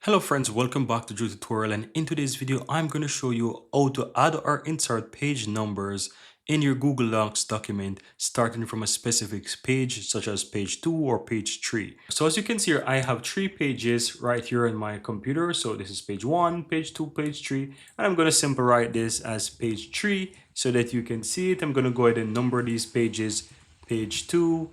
Hello friends, welcome back to Drew Tutorial, and in today's video I'm going to show you how to add or insert page numbers in your Google Docs document starting from a specific page such as page 2 or page 3. So as you can see here, I have 3 pages right here on my computer. So this is page 1, page 2, page 3, and I'm going to simply write this as page 3 so that you can see it. I'm going to go ahead and number these pages, page 2,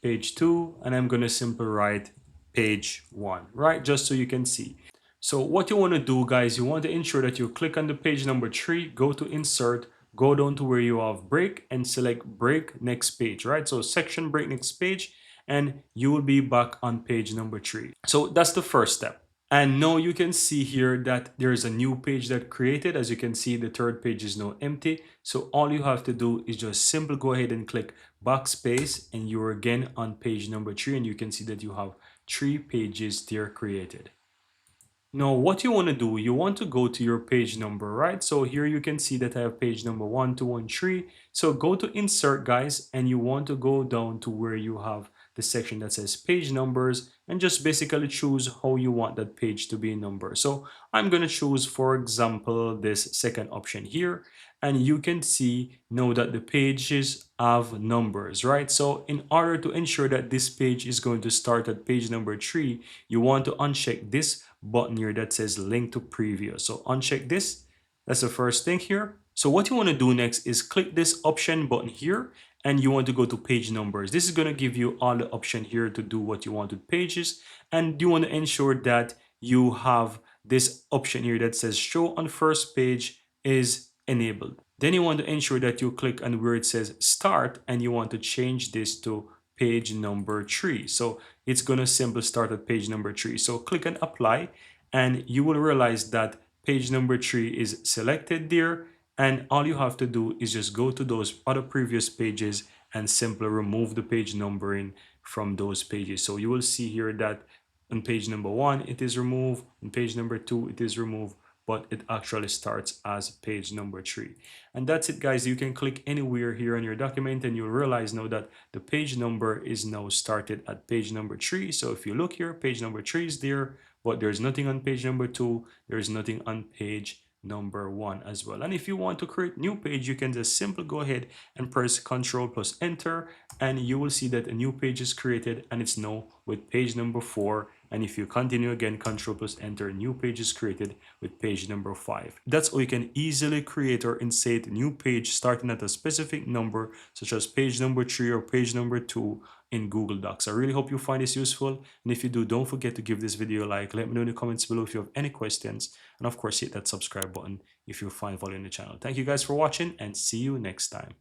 page 2, and I'm going to simply write page 1, right? Just so you can see. So what you want to do, guys, you want to ensure that you click on the page number 3, go to insert, go down to where you have break and select break next page, right? So section break next page, and you will be back on page number 3. So that's the first step. And now you can see here that there is a new page that created. As you can see, the third page is now empty. So all you have to do is just simply go ahead and click backspace, and you're again on page number 3, and you can see that you have 3 pages there created. Now what you want to do, you want to go to your page number, right? So here you can see that I have page number 1, 2, and 3. So go to insert, guys, and you want to go down to where you have the section that says page numbers, and just basically choose how you want that page to be numbered. So I'm going to choose, for example, this second option here, and you can see now that the pages have numbers, right? So in order to ensure that this page is going to start at page number 3, you want to uncheck this button here that says link to previous. So uncheck this. That's the first thing here. So what you want to do next is click this option button here, and you want to go to page numbers. This is going to give you all the option here to do what you want with pages, and you want to ensure that you have this option here that says show on first page is enabled. Then you want to ensure that you click on where it says start, and you want to change this to page number 3. So it's going to simply start at page number 3. So click on apply, and you will realize that page number 3 is selected there, and all you have to do is just go to those other previous pages and simply remove the page numbering from those pages. So you will see here that on page number 1 it is removed, on page number 2 it is removed, but it actually starts as page number 3. And that's it, guys. You can click anywhere here on your document, and you'll realize now that the page number is now started at page number 3. So if you look here, page number 3 is there, but there's nothing on page number 2, there's nothing on page number 1 as well. And if you want to create new page, you can just simply go ahead and press Ctrl plus Enter, and you will see that a new page is created, and it's now with page number 4. And if you continue again, Ctrl plus Enter, a new page is created with page number 5. That's how you can easily create or insert a new page starting at a specific number, such as page number 3 or page number 2 in Google Docs. I really hope you find this useful, and if you do, don't forget to give this video a like. Let me know in the comments below if you have any questions, and of course hit that subscribe button if you find value in the channel. Thank you guys for watching, and see you next time.